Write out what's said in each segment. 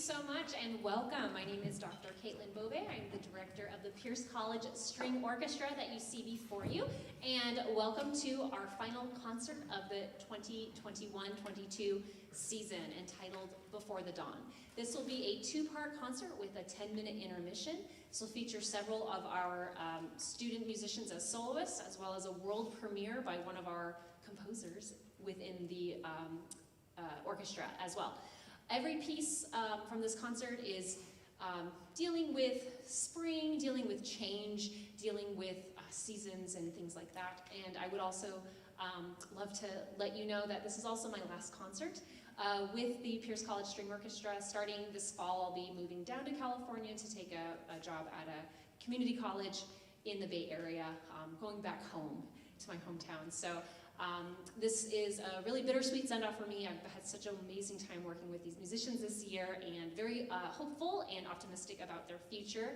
so much and welcome. My name is Dr. Caitlin Bove. I'm the director of the Pierce College String Orchestra that you see before you. And welcome to our final concert of the 2021-22 season entitled Before the Dawn. This will be a two-part concert with a 10-minute intermission. This will feature several of our student musicians as soloists, as well as a world premiere by one of our composers within the orchestra as well. Every piece from this concert is dealing with spring, dealing with change, dealing with seasons and things like that. And I would also love to let you know that this is also my last concert with the Pierce College String Orchestra. Starting this fall, I'll be moving down to California to take a job at a community college in the Bay Area, going back home to my hometown. So this is a really bittersweet send-off for me. I've had such an amazing time working with these musicians this year and very hopeful and optimistic about their future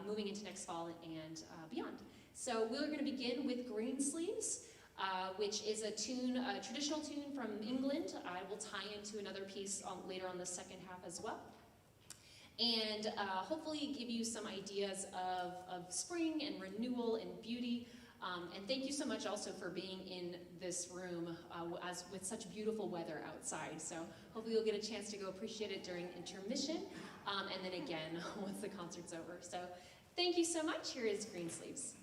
moving into next fall and beyond. So we're going to begin with Greensleeves, which is a tune, a traditional tune from England. I will tie into another piece later on the second half as well. And hopefully give you some ideas of spring and renewal and beauty. And thank you so much also for being in this room with such beautiful weather outside. So hopefully you'll get a chance to go appreciate it during intermission, and then again once the concert's over. So thank you so much. Here is Greensleeves.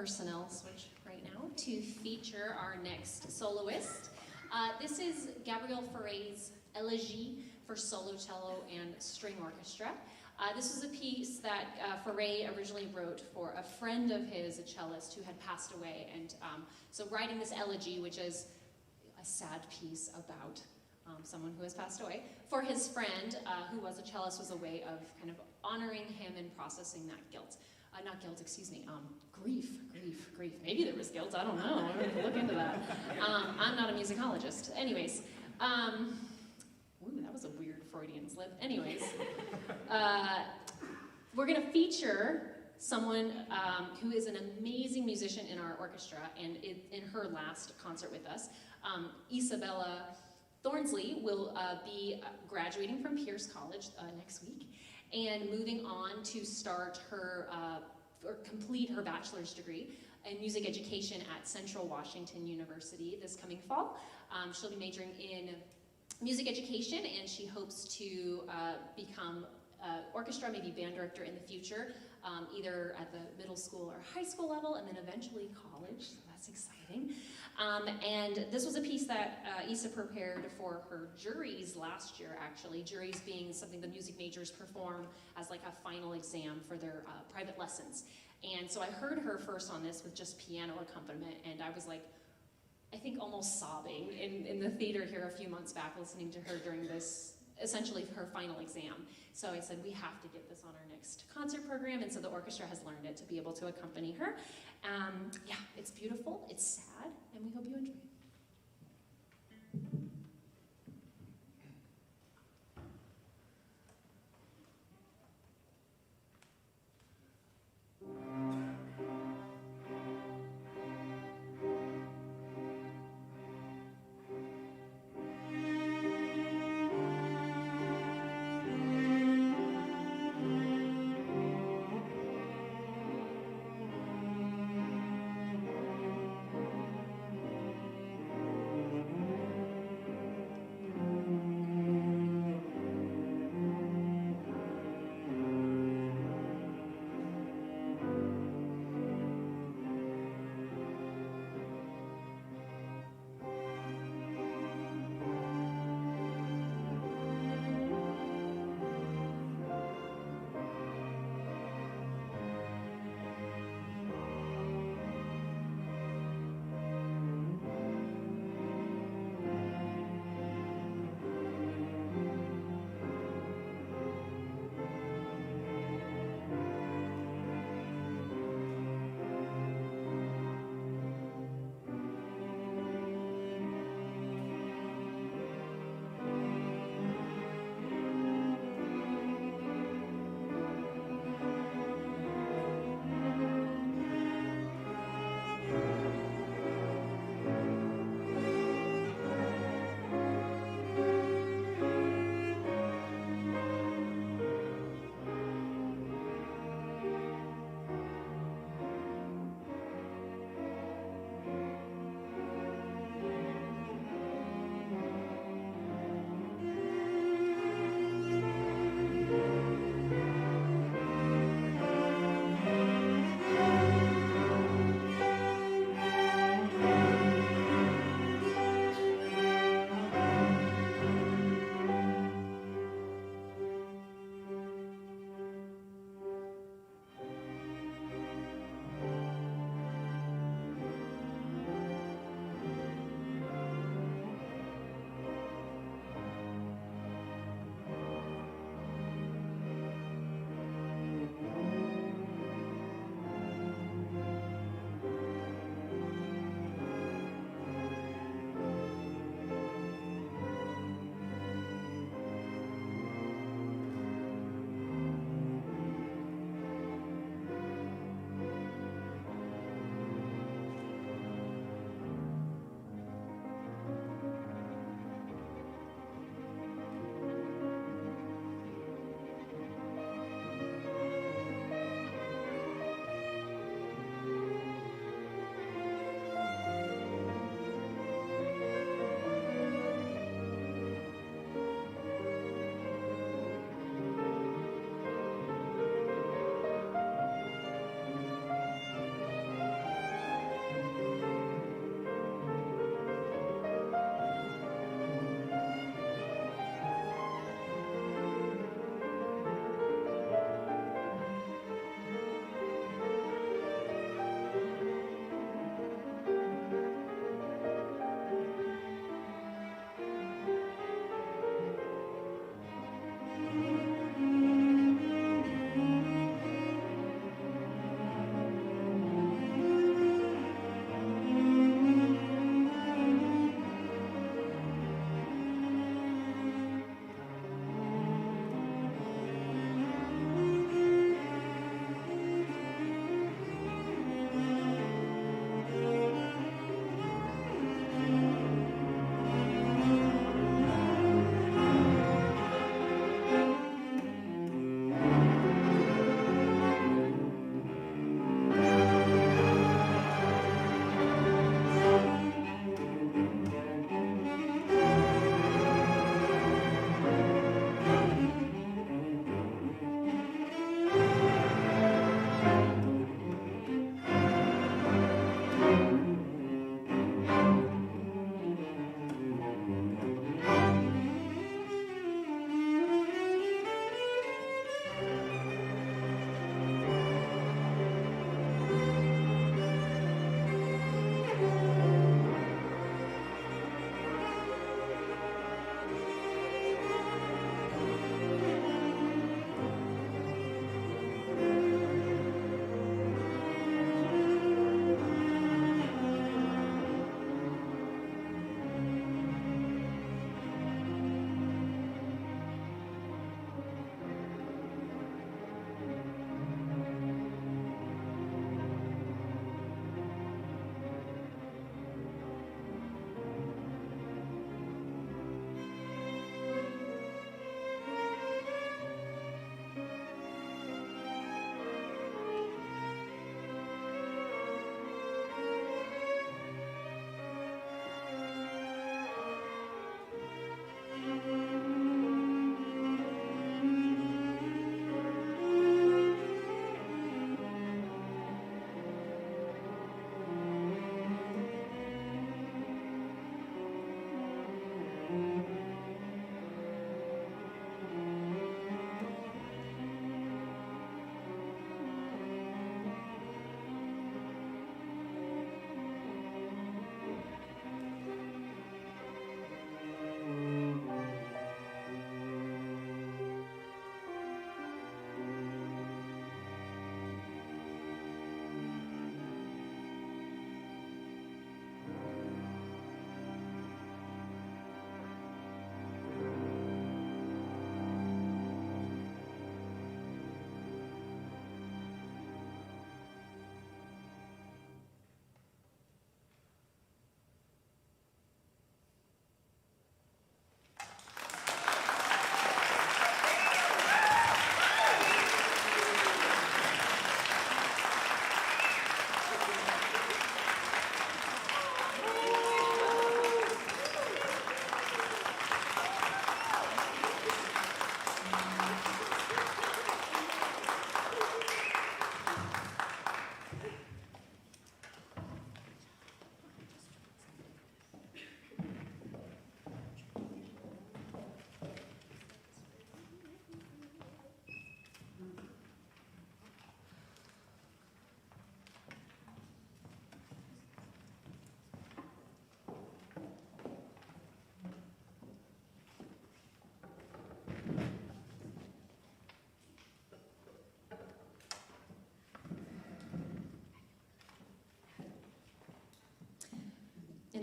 personnel switch right now to feature our next soloist. This is Gabriel Fauré's Elegy for solo cello and string orchestra. This was a piece that Fauré originally wrote for a friend of his, a cellist who had passed away, and so writing this elegy, which is a sad piece about someone who has passed away, for his friend who was a cellist, was a way of kind of honoring him and processing that guilt. Not guilt, excuse me, grief. Maybe there was guilt, I don't know, I'm going to look into that. I'm not a musicologist. Anyways, ooh, that was a weird Freudian slip. Anyways, we're going to feature someone who is an amazing musician in our orchestra, and in her last concert with us. Isabella Thornsley will be graduating from Pierce College next week and moving on to start her, or complete her bachelor's degree in music education at Central Washington University this coming fall. She'll be majoring in music education, and she hopes to become orchestra, maybe band director in the future, either at the middle school or high school level, and then eventually college, so that's exciting. And this was a piece that Isa prepared for her juries last year, actually. Juries being something the music majors perform as like a final exam for their private lessons. And so I heard her first on this with just piano accompaniment, and I was like, I think almost sobbing in the theater here a few months back, listening to her during this, essentially her final exam. So I said, we have to get this on our next concert program, and so the orchestra has learned it to be able to accompany her. Yeah, it's beautiful, it's sad, and we hope you enjoy it.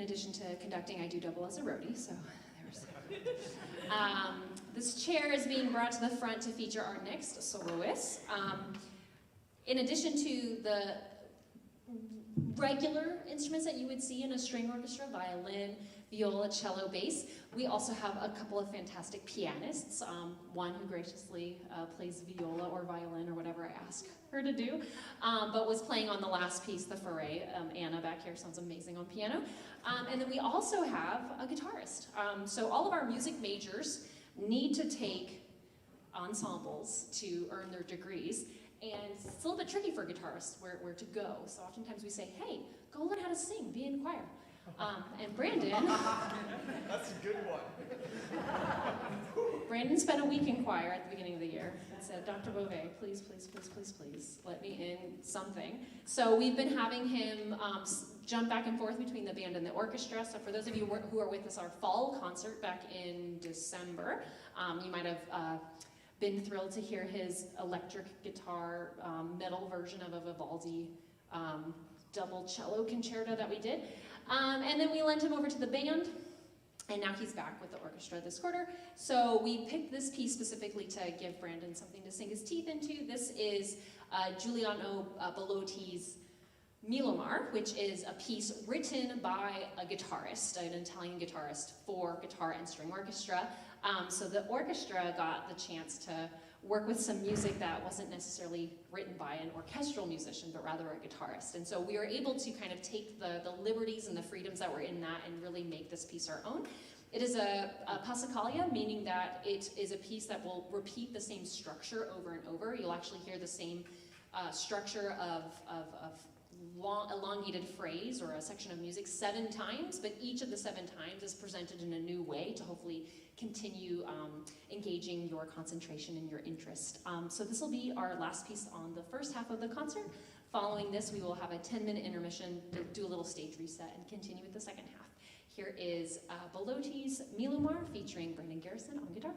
addition to conducting, I do double as a roadie, so there's this chair is being brought to the front to feature our next soloist. In addition to the regular instruments that you would see in a string orchestra, violin, viola, cello, bass, we also have a couple of fantastic pianists, one who graciously plays viola or violin or whatever I ask her to do, but was playing on the last piece, the Foray. Anna back here sounds amazing on piano. And then we also have a guitarist. So all of our music majors need to take ensembles to earn their degrees, and it's a little bit tricky for guitarists where to go. So oftentimes we say, hey, go learn how to sing, be in choir. And Brandon... That's a good one. Brandon spent a week in choir at the beginning of the year and said, Dr. Beauvais, please, please, please, please, please, let me in something. So we've been having him jump back and forth between the band and the orchestra. So for those of you who are with us, our fall concert back in December, you might have been thrilled to hear his electric guitar metal version of a Vivaldi double cello concerto that we did. And then we lent him over to the band, and now he's back with the orchestra this quarter. So we picked this piece specifically to give Brandon something to sink his teeth into. This is Giuliano Bellotti's Milomar, which is a piece written by a guitarist, an Italian guitarist, for guitar and string orchestra. So the orchestra got the chance to work with some music that wasn't necessarily written by an orchestral musician, but rather a guitarist. And so we were able to kind of take the liberties and the freedoms that were in that and really make this piece our own. It is a passacaglia, meaning that it is a piece that will repeat the same structure over and over. You'll actually hear the same structure of long, elongated phrase or a section of music 7 times, but each of the 7 times is presented in a new way to hopefully continue engaging your concentration and your interest. So this will be our last piece on the first half of the concert. Following this, we will have a 10-minute intermission, do a little stage reset, and continue with the second half. Here is Bellotti's Milomar featuring Brandon Garrison on guitar.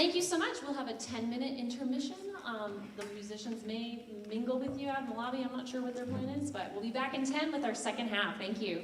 Thank you so much. We'll have a 10-minute intermission. The musicians may mingle with you out in the lobby. I'm not sure what their plan is, but we'll be back in 10 with our second half. Thank you.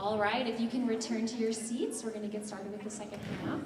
All right, if you can return to your seats, we're going to get started with the second half.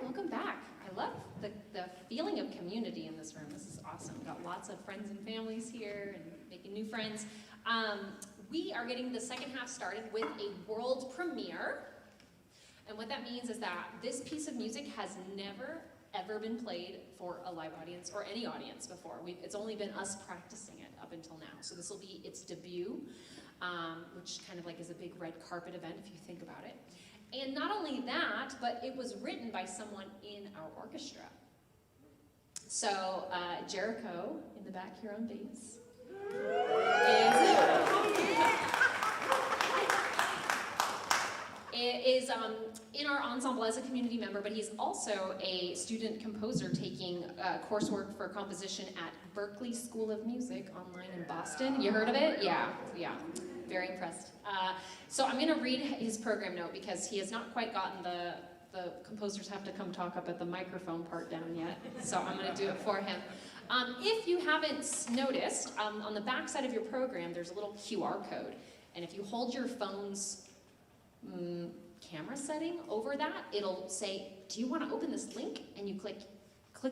Welcome back. I love the feeling of community in this room. This is awesome. Got lots of friends and families here and making new friends. We are getting the second half started with a world premiere. And what that means is that this piece of music has never, ever been played for a live audience or any audience before. It's only been us practicing it up until now. So this will be its debut, which kind of like is a big red carpet event if you think about it. And not only that, but it was written by someone in our orchestra. So Jericho, in the back here on bass, is in our ensemble as a community member, but he's also a student composer taking coursework for composition at Berklee School of Music online in Boston. You heard of it? Yeah. Very impressed. So I'm going to read his program note because he has not quite gotten the composers have to come talk up at the microphone part down yet. So I'm going to do it for him. If you haven't noticed, on the back side of your program, there's a little QR code. And if you hold your phone's camera setting over that, it'll say, do you want to open this link? And you click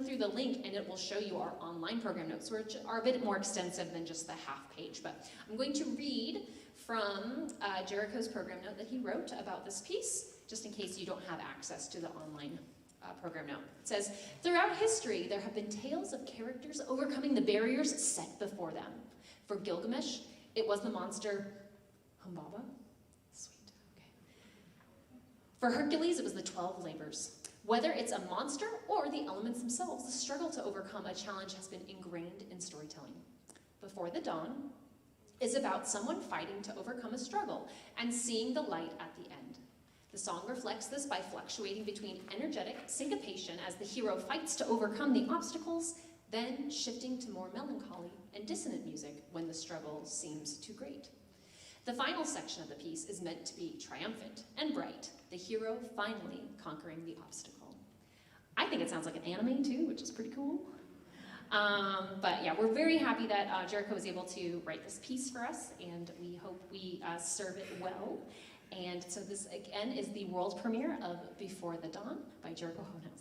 through the link and it will show you our online program notes, which are a bit more extensive than just the half page. But I'm going to read from Jericho's program note that he wrote about this piece, just in case you don't have access to the online program note. It says, throughout history, there have been tales of characters overcoming the barriers set before them. For Gilgamesh, it was the monster Humbaba. Sweet, okay. For Hercules, it was the 12 labors. Whether it's a monster or the elements themselves, the struggle to overcome a challenge has been ingrained in storytelling. Before the Dawn is about someone fighting to overcome a struggle and seeing the light at the end. The song reflects this by fluctuating between energetic syncopation as the hero fights to overcome the obstacles, then shifting to more melancholy and dissonant music when the struggle seems too great. The final section of the piece is meant to be triumphant and bright, the hero finally conquering the obstacle. I think it sounds like an anime too, which is pretty cool. But yeah, we're very happy that Jericho was able to write this piece for us, and we hope we serve it well. And so this, again, is the world premiere of Before the Dawn by Jericho Hohenhaus.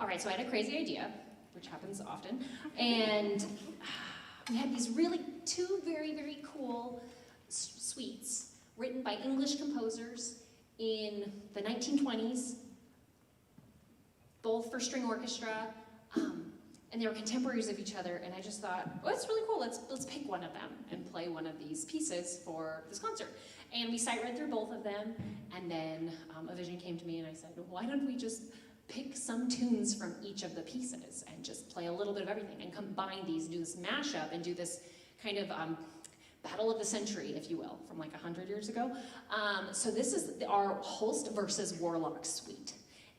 All right, so I had a crazy idea, which happens often, and we had these really two very, very cool suites written by English composers in the 1920s, both for string orchestra, and they were contemporaries of each other, and I just thought, oh, that's really cool, let's pick one of them and play one of these pieces for this concert. And we sight read through both of them, and then a vision came to me, and I said, why don't we just pick some tunes from each of the pieces and just play a little bit of everything and combine these, do this mashup and do this kind of battle of the century, if you will, from like 100 years ago. So this is our Holst versus Warlock suite.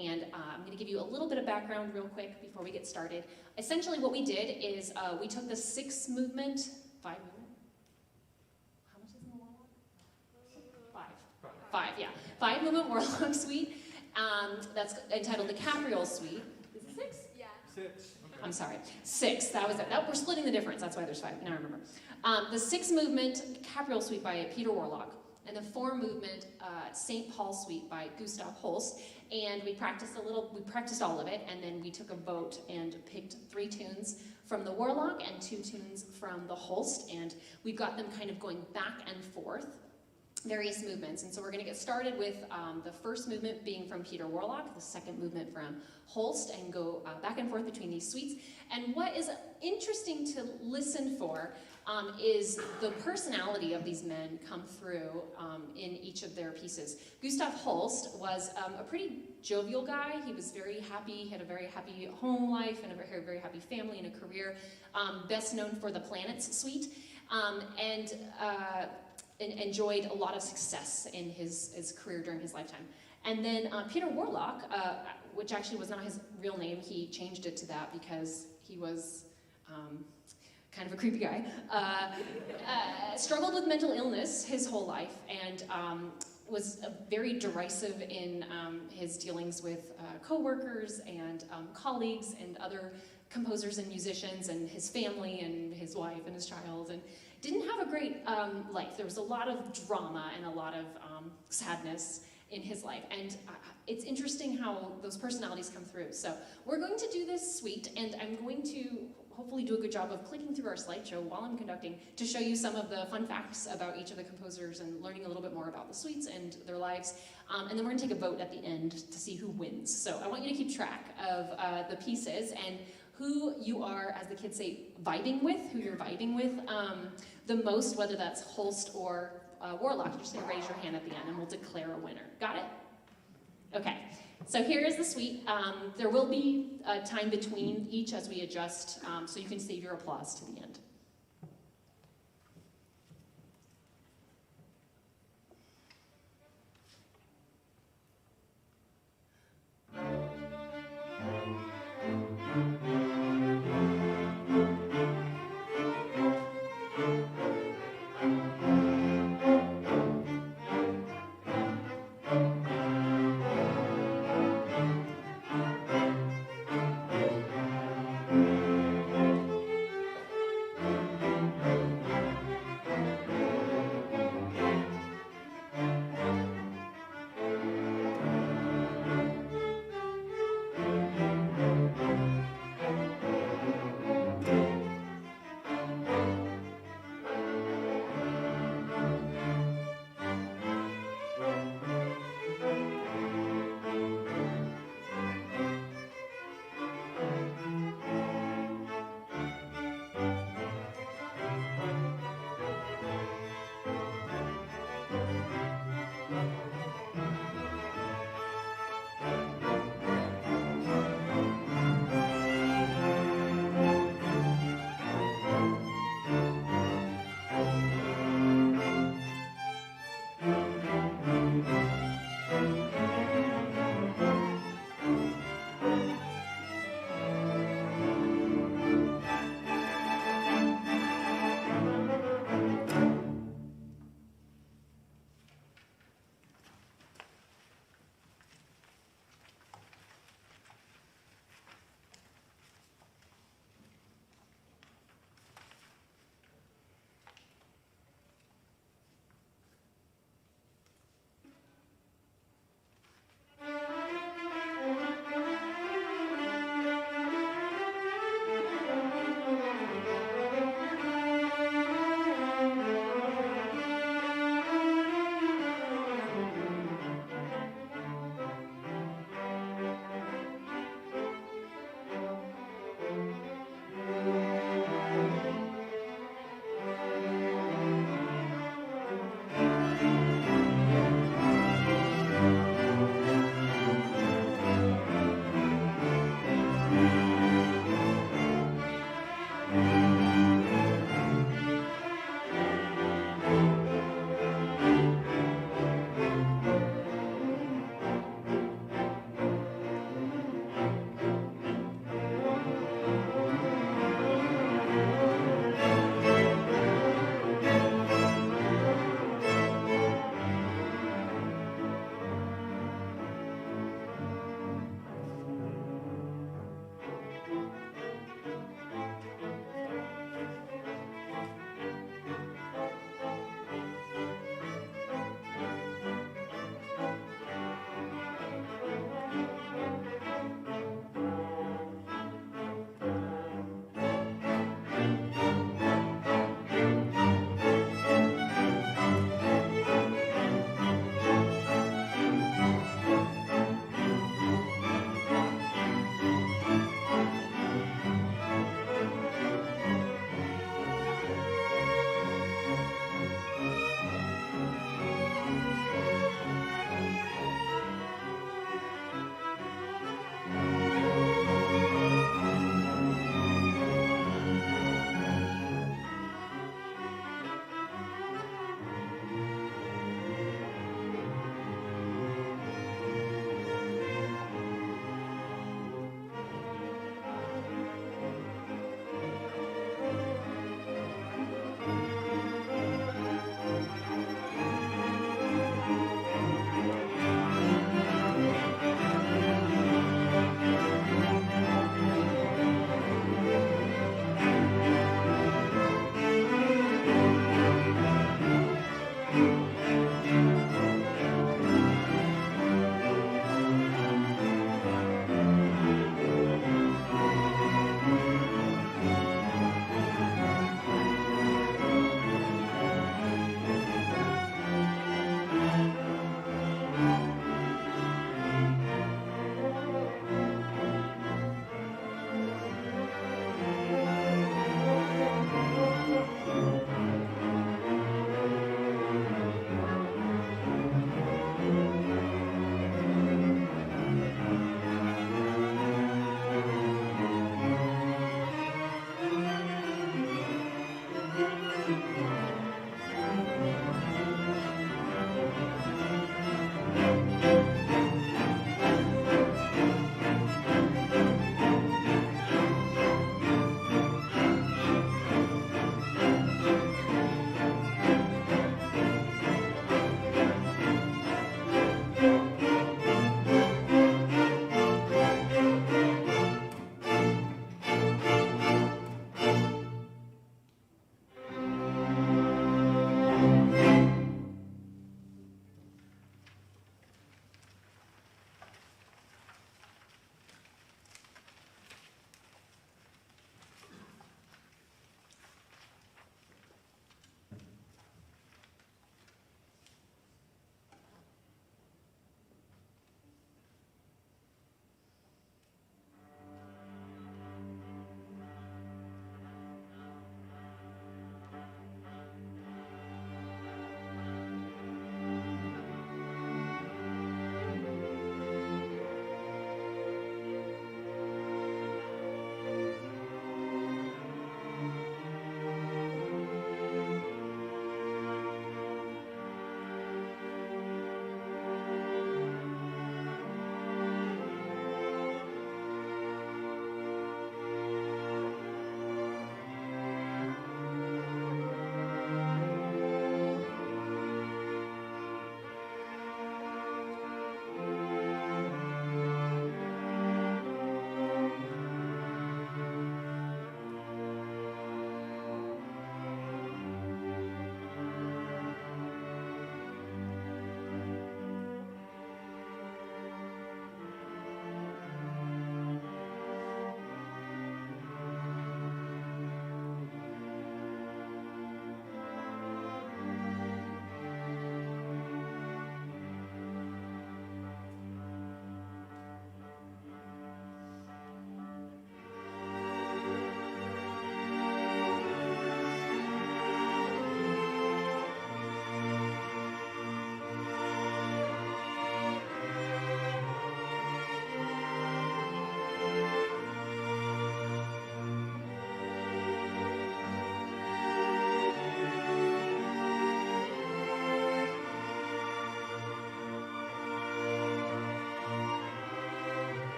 And I'm going to give you a little bit of background real quick before we get started. Essentially what we did is we took the 6-movement, 5-movement? How much is in the Warlock? 5, yeah. 5-movement Warlock suite. That's entitled the Capriole Suite. Is it 6? Yeah. 6. Okay. I'm sorry, 6. That was it. We're splitting the difference. That's why there's 5. Now I remember. The 6-movement Capriole Suite by Peter Warlock, and the 4-movement St. Paul Suite by Gustav Holst. And we practiced all of it, and then we took a vote and picked 3 tunes from the Warlock and 2 tunes from the Holst, and we've got them kind of going back and forth, various movements. And so we're going to get started with the first movement being from Peter Warlock, the second movement from Holst, and go back and forth between these suites. And what is interesting to listen for is the personality of these men come through in each of their pieces. Gustav Holst was a pretty jovial guy. He was very happy, he had a very happy home life and a very happy family and a career, best known for the Planets Suite, and enjoyed a lot of success in his career during his lifetime. And then Peter Warlock, which actually was not his real name, he changed it to that because he was kind of a creepy guy, struggled with mental illness his whole life, and was very derisive in his dealings with co-workers and colleagues and other composers and musicians and his family and his wife and his child, and didn't have a great life. There was a lot of drama and a lot of sadness in his life, and it's interesting how those personalities come through. So we're going to do this suite, and I'm going to hopefully do a good job of clicking through our slideshow while I'm conducting to show you some of the fun facts about each of the composers and learning a little bit more about the suites and their lives. And then we're going to take a vote at the end to see who wins. So I want you to keep track of the pieces and who you are, as the kids say, vibing with, who you're vibing with the most, whether that's Holst or Warlock. You're just going to raise your hand at the end and we'll declare a winner. Got it? Okay. So here is the suite. There will be time between each as we adjust, so you can save your applause to the end.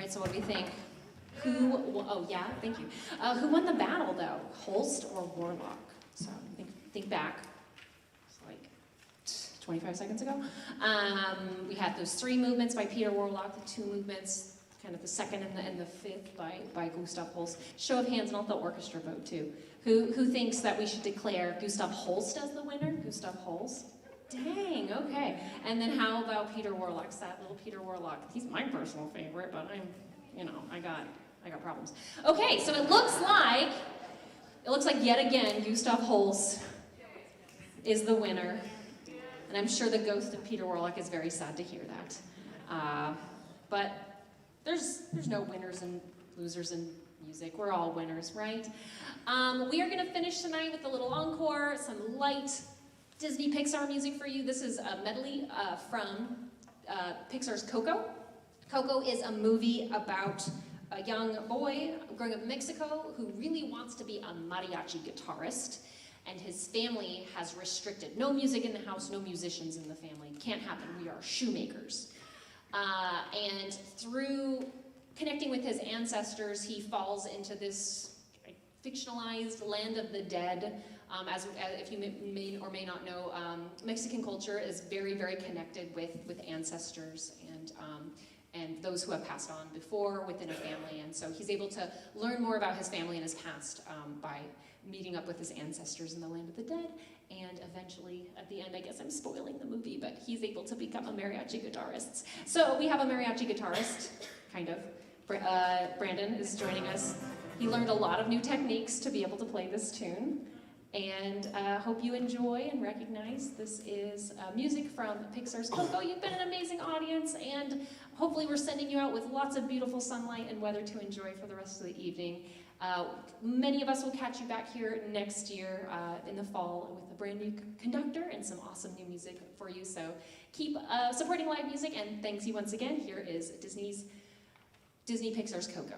right, so what do we think? Oh yeah, thank you. Who won the battle though? Holst or Warlock? So think back. It's like 25 seconds ago. We had those 3 movements by Peter Warlock, the 2 movements, kind of the second and the fifth by Gustav Holst. Show of hands, and I'll let the orchestra vote too. Who thinks that we should declare Gustav Holst as the winner? Gustav Holst? Dang, okay. And then how about Peter Warlock? That little Peter Warlock. He's my personal favorite, but I got problems. Okay, so it looks like yet again Gustav Holst is the winner. And I'm sure the ghost of Peter Warlock is very sad to hear that. But there's no winners and losers in music. We're all winners, right? We are going to finish tonight with a little encore, some light Disney Pixar music for you. This is a medley from Pixar's Coco. Coco is a movie about a young boy growing up in Mexico who really wants to be a mariachi guitarist, and his family has restricted. No music in the house, no musicians in the family. Can't happen. We are shoemakers. And through connecting with his ancestors, he falls into this fictionalized land of the dead. If you may or may not know, Mexican culture is very, very connected with ancestors and those who have passed on before within a family. And so he's able to learn more about his family and his past by meeting up with his ancestors in the land of the dead. And eventually, at the end, I guess I'm spoiling the movie, but he's able to become a mariachi guitarist. So we have a mariachi guitarist, kind of. Brandon is joining us. He learned a lot of new techniques to be able to play this tune. And hope you enjoy and recognize this is music from Pixar's Coco. You've been an amazing audience, and hopefully we're sending you out with lots of beautiful sunlight and weather to enjoy for the rest of the evening. Many of us will catch you back here next year in the fall with a brand new conductor and some awesome new music for you. So keep supporting live music, and thanks you once again. Here is Disney Pixar's Coco.